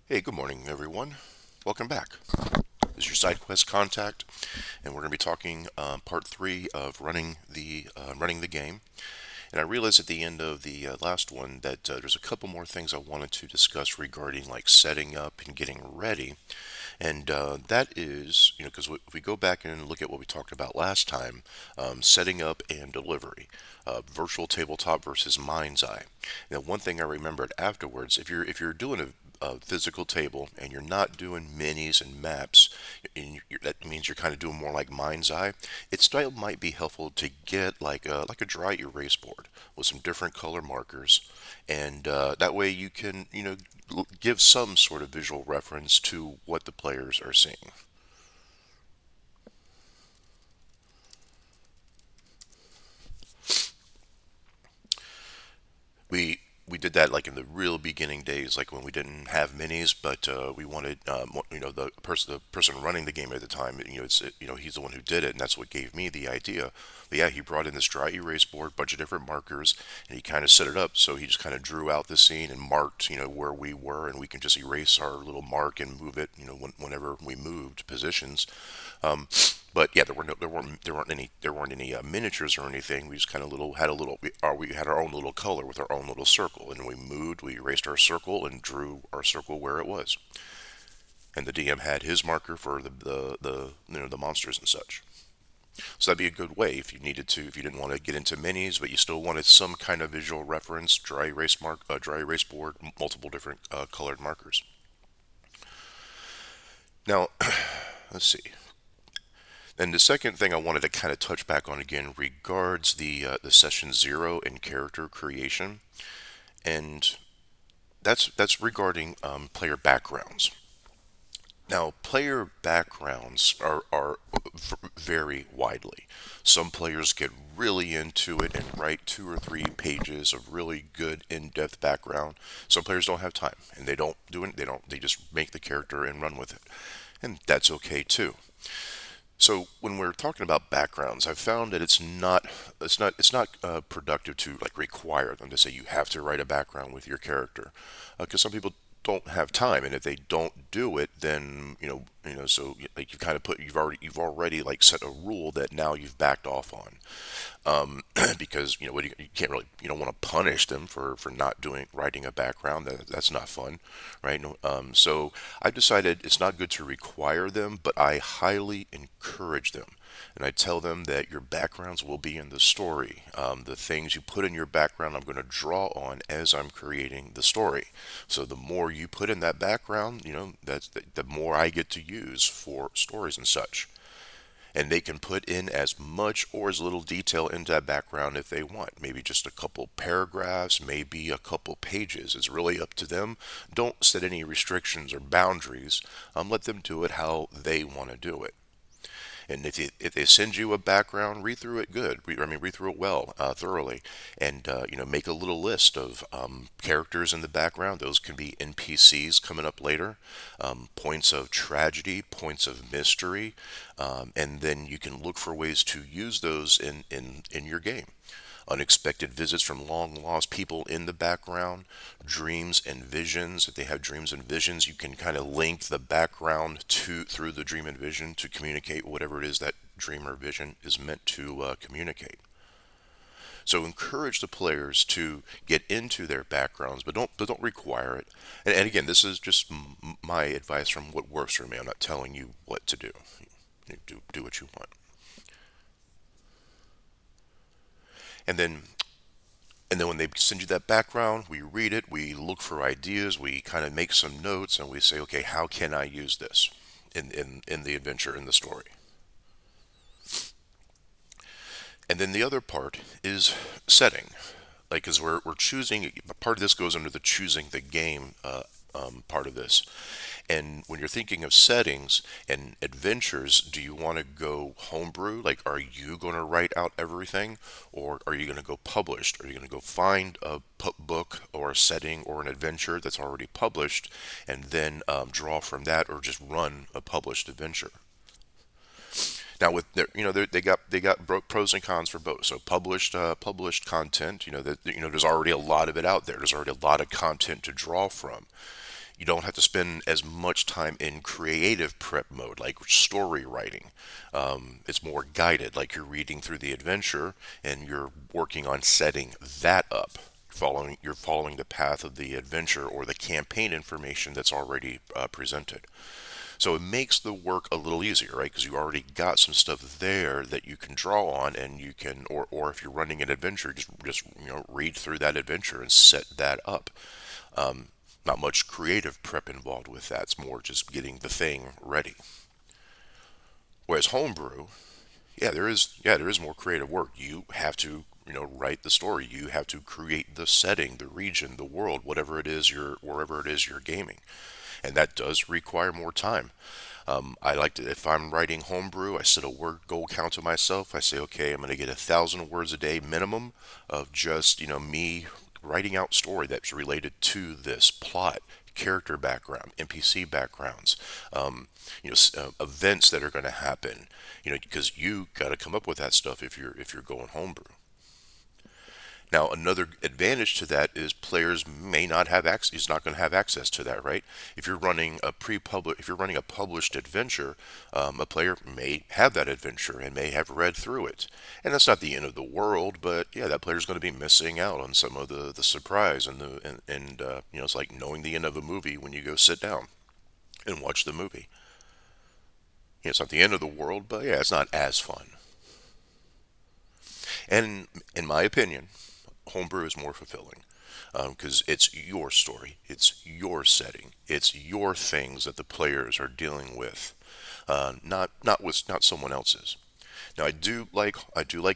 Hey, good morning, everyone. Welcome back. This is your side quest contact, and we're going to be talking part three of running the game. And I realized at the end of the last one that there's a couple more things I wanted to discuss regarding like setting up and getting ready. And that is, because if we go back and look at what we talked about last time, setting up and delivery, virtual tabletop versus mind's eye. Now, one thing I remembered afterwards, if you're doing a physical table and you're not doing minis and maps, and that means you're kind of doing more like mind's eye. It still might be helpful to get like a dry erase board with some different color markers, and that way you can give some sort of visual reference to what the players are seeing. We we did that like in the real beginning days, like when we didn't have minis, but we wanted, the person running the game at the time, he's the one who did it, and that's what gave me the idea. But yeah, he brought in this dry erase board, bunch of different markers, and he kind of set it up so he just kind of drew out the scene and marked, where we were, and we can just erase our little mark and move it, whenever we moved positions. Um, but yeah, there weren't any miniatures or anything. We just kind of we had our own little color with our own little circle, and we moved. We erased our circle and drew our circle where it was. And the DM had his marker for the monsters and such. So that'd be a good way if you needed to, if you didn't want to get into minis, but you still wanted some kind of visual reference. Dry erase board, multiple different colored markers. Now, let's see. And the second thing I wanted to kind of touch back on again regards the session zero and character creation, and that's regarding player backgrounds. Now, player backgrounds are vary widely. Some players get really into it and write 2 or 3 pages of really good in-depth background. Some players don't have time and they don't do it. They just make the character and run with it, and that's okay too. So when we're talking about backgrounds, I've found that it's not productive to like require them to say you have to write a background with your character, because some people don't have time, and if they don't do it, then so like you've already like set a rule that now you've backed off on, because you can't really, you don't want to punish them for not doing writing a background. That's not fun, right? No, so I've decided it's not good to require them, but I highly encourage them. And I tell them that your backgrounds will be in the story. The things you put in your background, I'm going to draw on as I'm creating the story. So the more you put in that background, that's the more I get to use for stories and such. And they can put in as much or as little detail into that background if they want. Maybe just a couple paragraphs, maybe a couple pages. It's really up to them. Don't set any restrictions or boundaries. Let them do it how they want to do it. And if they send you a background, read through it good. Read through it well, thoroughly, and make a little list of characters in the background. Those can be NPCs coming up later, points of tragedy, points of mystery, and then you can look for ways to use those in your game. Unexpected visits from long lost people in the background, dreams and visions. If they have dreams and visions, you can kind of link the background to through the dream and vision to communicate whatever it is that dream or vision is meant to communicate. So encourage the players to get into their backgrounds, but don't require it. And again, this is just my advice from what works for me. I'm not telling you what to do. You do what you want. And then when they send you that background, we read it, we look for ideas, we kind of make some notes, and we say, okay, how can I use this in the adventure, in the story? And then the other part is setting. Like, because we're choosing, part of this goes under the choosing the game part of this. And when you're thinking of settings and adventures, do you want to go homebrew? Like, are you going to write out everything? Or are you going to go published? Are you going to go find a book or a setting or an adventure that's already published and then draw from that, or just run a published adventure? Now, with their, they got pros and cons for both. So published content, that there's already a lot of it out there. There's already a lot of content to draw from. You don't have to spend as much time in creative prep mode, like story writing. It's more guided, like you're reading through the adventure and you're working on setting that up. You're following the path of the adventure or the campaign information that's already presented. So it makes the work a little easier, right? Because you already got some stuff there that you can draw on, and you can, or if you're running an adventure, just read through that adventure and set that up. Not much creative prep involved with that. It's more just getting the thing ready. Whereas homebrew, yeah, there is more creative work. You have to write the story. You have to create the setting, the region, the world, whatever it is you're wherever it is you're gaming, and that does require more time. I like to, if I'm writing homebrew, I set a word goal count to myself. I say, okay, I'm going to get 1,000 words a day minimum of just me writing out story that's related to this plot, character background, NPC backgrounds, events that are going to happen. Because you got to come up with that stuff if you're going homebrew. Now, another advantage to that is players may not have access. He's not going to have access to that, right? If you're running a published adventure, a player may have that adventure and may have read through it, and that's not the end of the world. But yeah, that player's going to be missing out on some of the surprise and it's like knowing the end of a movie when you go sit down and watch the movie. It's not the end of the world, but yeah, it's not as fun. And in my opinion, homebrew is more fulfilling because it's your story, it's your setting, it's your things that the players are dealing with, not someone else's. Now I do like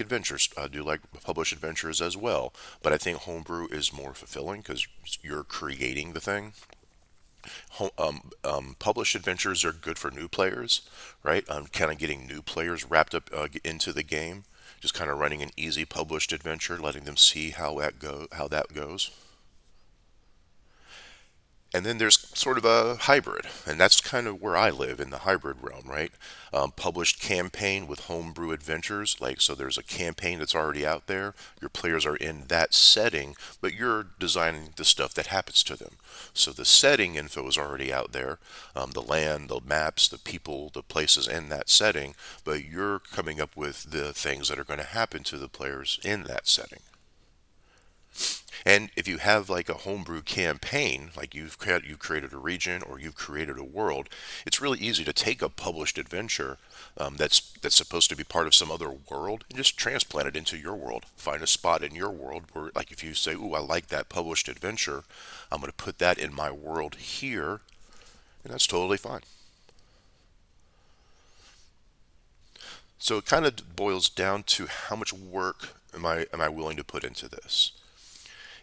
adventures. I do like published adventures as well, but I think homebrew is more fulfilling because you're creating the thing. Published adventures are good for new players, right? Kind of getting new players wrapped up into the game, just kind of running an easy published adventure, letting them see how that goes. And then there's sort of a hybrid, and that's kind of where I live in the hybrid realm, right? Published campaign with homebrew adventures, like so there's a campaign that's already out there. Your players are in that setting, but you're designing the stuff that happens to them. So the setting info is already out there, the land, the maps, the people, the places in that setting, but you're coming up with the things that are going to happen to the players in that setting. And if you have like a homebrew campaign, like you've created a region or you've created a world, it's really easy to take a published adventure that's supposed to be part of some other world and just transplant it into your world. Find a spot in your world where, like, if you say, "Ooh, I like that published adventure, I'm going to put that in my world here," and that's totally fine. So it kind of boils down to how much work am I willing to put into this.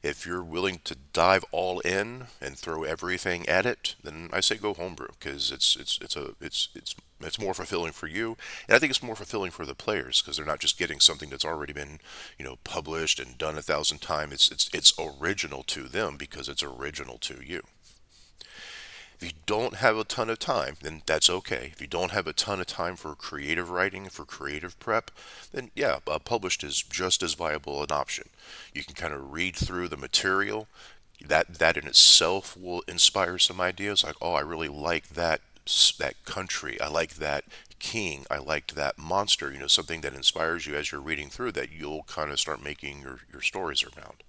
If you're willing to dive all in and throw everything at it, then I say go homebrew because it's more fulfilling for you, and I think it's more fulfilling for the players because they're not just getting something that's already been published and done 1,000 times. It's original to them because it's original to you. If you don't have a ton of time, then that's okay. If you don't have a ton of time for creative writing, for creative prep, then yeah, published is just as viable an option. You can kind of read through the material. That in itself will inspire some ideas like, oh, I really like that country. I like that king. I liked that monster. Something that inspires you as you're reading through that you'll kind of start making your stories around.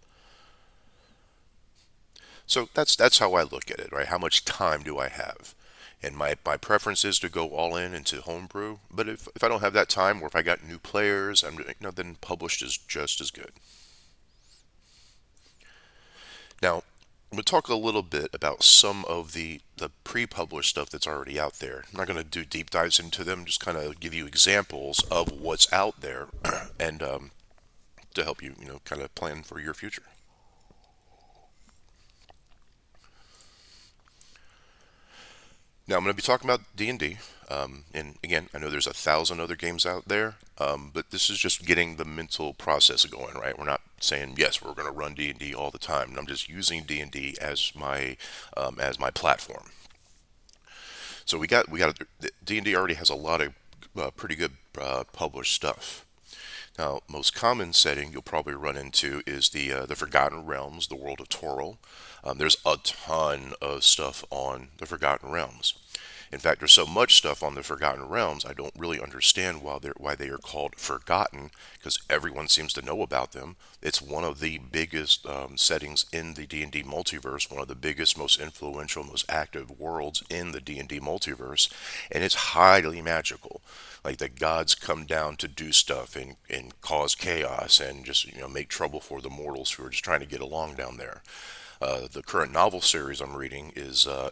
So that's how I look at it, right? How much time do I have? And my preference is to go all in into homebrew. But if I don't have that time, or if I got new players, then published is just as good. Now, I'm going to talk a little bit about some of the pre-published stuff that's already out there. I'm not going to do deep dives into them, just kind of give you examples of what's out there, and to help you, kind of plan for your future. Now I'm going to be talking about D&D, and again, I know there's 1,000 other games out there, but this is just getting the mental process going, right? We're not saying yes, we're going to run D&D all the time. I'm just using D&D as my platform. So we got D&D already has a lot of pretty good published stuff. Now, most common setting you'll probably run into is the Forgotten Realms, the world of Toril. There's a ton of stuff on the Forgotten Realms. In fact, there's so much stuff on the Forgotten Realms, I don't really understand why they are called Forgotten, because everyone seems to know about them. It's one of the biggest settings in the D&D multiverse, one of the biggest, most influential, most active worlds in the D&D multiverse, and it's highly magical. Like the gods come down to do stuff and cause chaos and just make trouble for the mortals who are just trying to get along down there. The current novel series I'm reading is, or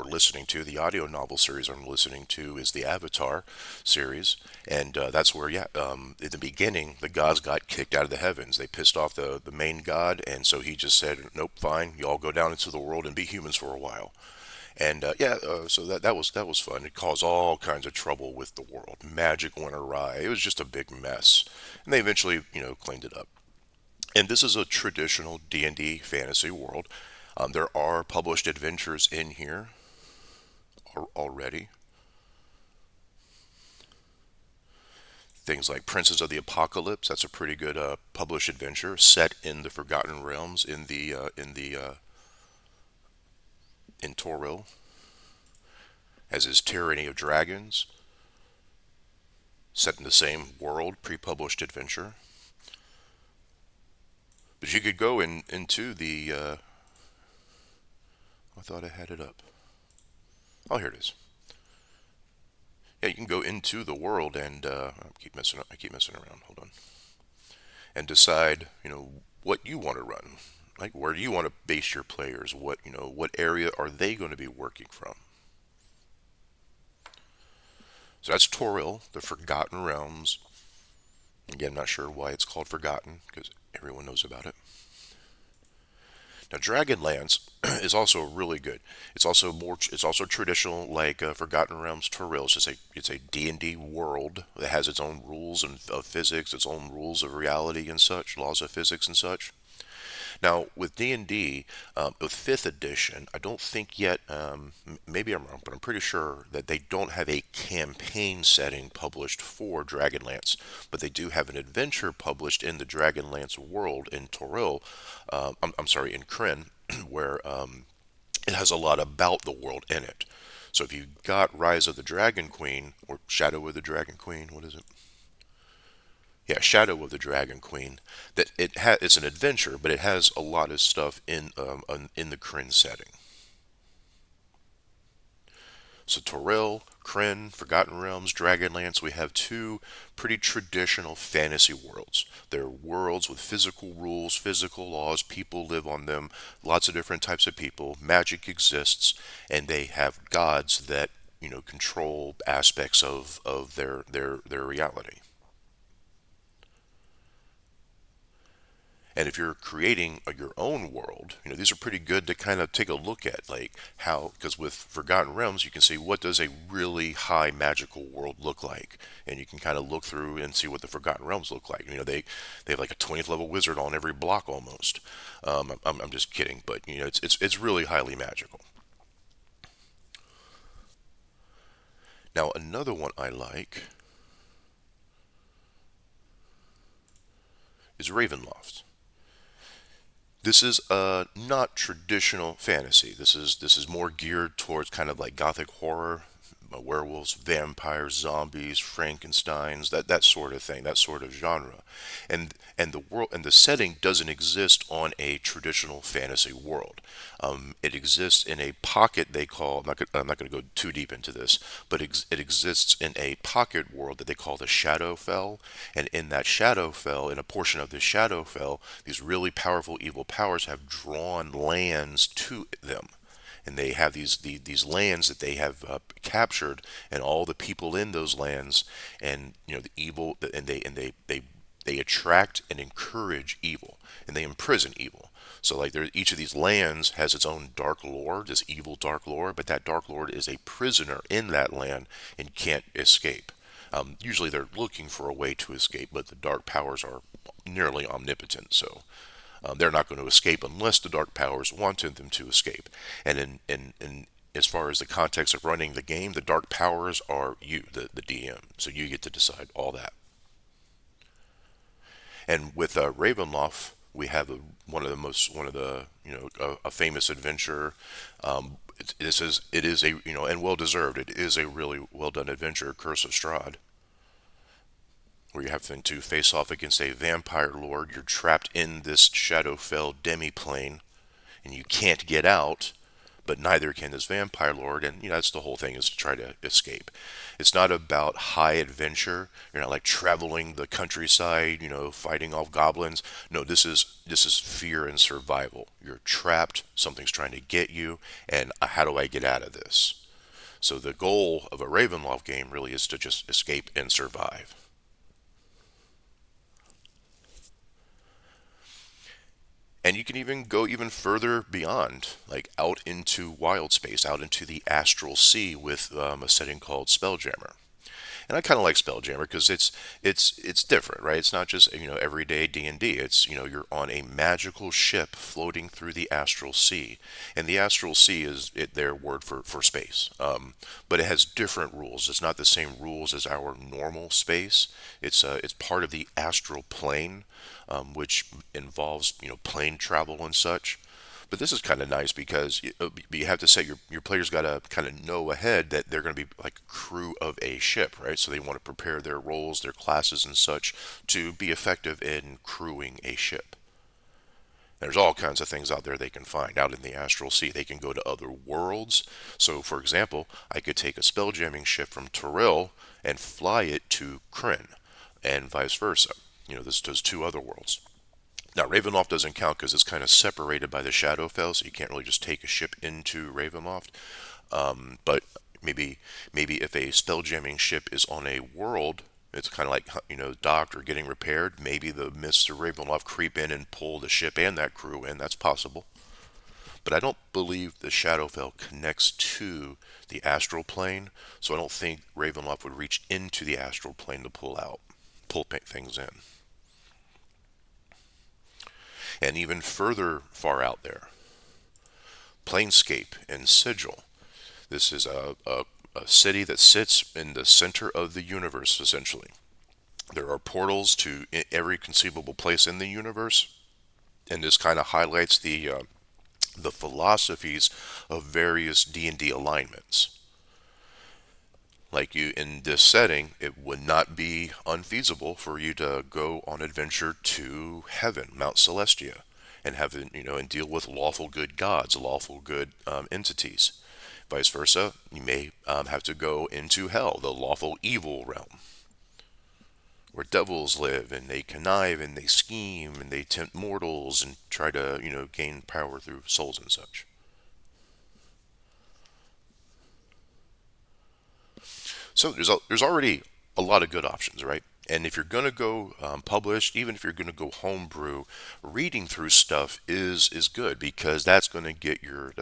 listening to, the audio novel series I'm listening to is the Avatar series, and that's where, yeah, in the beginning, the gods got kicked out of the heavens. They pissed off the main god, and so he just said, "Nope, fine, y'all go down into the world and be humans for a while." And yeah, so that was fun. It caused all kinds of trouble with the world. Magic went awry. It was just a big mess, and they eventually, cleaned it up. And this is a traditional D&D fantasy world. There are published adventures in here already. Things like Princes of the Apocalypse. That's a pretty good published adventure set in the Forgotten Realms in Toril, as is Tyranny of Dragons, set in the same world, pre-published adventure. But you could go into the. I thought I had it up. Oh, here it is. Yeah, you can go into the world and I keep messing around. Hold on. And decide, what you want to run. Like, where do you want to base your players? What area are they going to be working from? So that's Toril, the Forgotten Realms. Again, not sure why it's called Forgotten because everyone knows about it. Now, Dragonlance is also really good. It's also more. It's also traditional, like Forgotten Realms Toril. It's a D&D world that has its own rules of physics, its own rules of reality and such, laws of physics and such. Now, with D&D, with fifth edition, I don't think yet. Maybe I'm wrong, but I'm pretty sure that they don't have a campaign setting published for Dragonlance, but they do have an adventure published in the Dragonlance world in Toril. I'm sorry, in Kryn, where it has a lot about the world in it. So if you got Rise of the Dragon Queen or Shadow of the Dragon Queen, what is it? Yeah, Shadow of the Dragon Queen. That it's an adventure, but it has a lot of stuff in the Kryn setting. So Toril, Kryn, Forgotten Realms, Dragonlance, we have two pretty traditional fantasy worlds. They're worlds with physical rules, physical laws, people live on them, lots of different types of people, magic exists, and they have gods that, control aspects of their reality. And if you're creating your own world, these are pretty good to kind of take a look at, like how, because with Forgotten Realms, you can see what does a really high magical world look like, and you can kind of look through and see what the Forgotten Realms look like. They have like a 20th level wizard on every block almost. I'm just kidding, but it's really highly magical. Now another one I like is Ravenloft. This is not traditional fantasy. This is more geared towards kind of like gothic horror, werewolves, vampires, zombies, Frankenstein's, that sort of thing, that sort of genre. And the world and the setting doesn't exist on a traditional fantasy world. It exists in a pocket they call. I'm not going to go too deep into this, but it exists in a pocket world that they call the Shadowfell. And in that Shadowfell, in a portion of the Shadowfell, these really powerful evil powers have drawn lands to them, and they have these lands that they have captured, and all the people in those lands, and the evil, and they attract and encourage evil, and they imprison evil. So like each of these lands has its own dark lord, this evil dark lord, but that dark lord is a prisoner in that land and can't escape. Usually they're looking for a way to escape, but the dark powers are nearly omnipotent, so they're not going to escape unless the dark powers wanted them to escape. And in as far as the context of running the game, the dark powers are you, the DM. So you get to decide all that. And with Ravenloft, we have one of the a famous adventure. It is a and well deserved. It is a really well done adventure, Curse of Strahd, where you're having to face off against a vampire lord. You're trapped in this Shadowfell demi-plane, and you can't get out, but neither can this vampire lord. And that's the whole thing, is to try to escape. It's not about high adventure. You're not like traveling the countryside, fighting off goblins. No, this is fear and survival. You're trapped. Something's trying to get you, and how do I get out of this? So the goal of a Ravenloft game really is to just escape and survive. And you can even go even further beyond, like out into wild space, out into the astral sea with a setting called Spelljammer. And I kind of like Spelljammer because it's different, right? It's not just everyday D&D. It's you're on a magical ship floating through the astral sea, and the astral sea is their word for space. But it has different rules. It's not the same rules as our normal space. It's part of the astral plane, which involves plane travel and such. But this is kind of nice because you have to say your players got to kind of know ahead that they're going to be like a crew of a ship, right? So they want to prepare their roles, their classes, and such to be effective in crewing a ship. There's all kinds of things out there they can find out in the astral sea. They can go to other worlds. So, for example, I could take a spelljamming ship from Toril and fly it to Kryn, and vice versa. This does two other worlds. Now, Ravenloft doesn't count because it's kind of separated by the Shadowfell, so you can't really just take a ship into Ravenloft. But maybe if a spelljamming ship is on a world, it's kind of like docked or getting repaired. Maybe the Mists of Ravenloft creep in and pull the ship and that crew in. That's possible. But I don't believe the Shadowfell connects to the astral plane, so I don't think Ravenloft would reach into the astral plane to pull things in. And even further far out there, Planescape and Sigil. This is a city that sits in the center of the universe, essentially. There are portals to every conceivable place in the universe, and this kind of highlights the philosophies of various D&D alignments. Like you in this setting, it would not be unfeasible for you to go on adventure to heaven, Mount Celestia, and have and deal with lawful good gods, lawful good entities. Vice versa, you may have to go into hell, the lawful evil realm, where devils live and they connive and they scheme and they tempt mortals and try to gain power through souls and such. So there's already a lot of good options, right? And if you're going to go published, even if you're going to go homebrew, reading through stuff is good because that's going to get your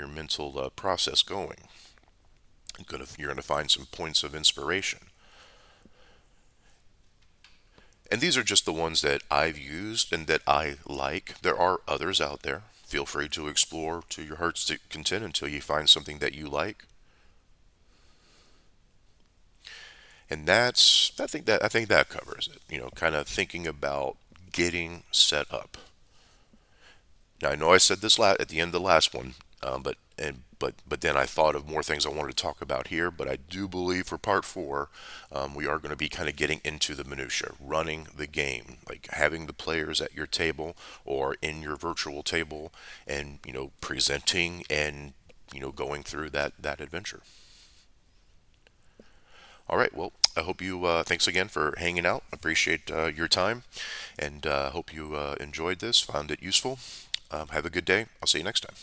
mental process going. You're going to find some points of inspiration. And these are just the ones that I've used and that I like. There are others out there. Feel free to explore to your heart's content until you find something that you like. And I think that covers it. Kind of thinking about getting set up. Now I know I said this at the end of the last one, but then I thought of more things I wanted to talk about here. But I do believe for part four, we are going to be kind of getting into the minutia, running the game, like having the players at your table or in your virtual table, and presenting and going through that adventure. All right. Well, I hope you. Thanks again for hanging out. Appreciate your time, and hope you enjoyed this, found it useful. Have a good day. I'll see you next time.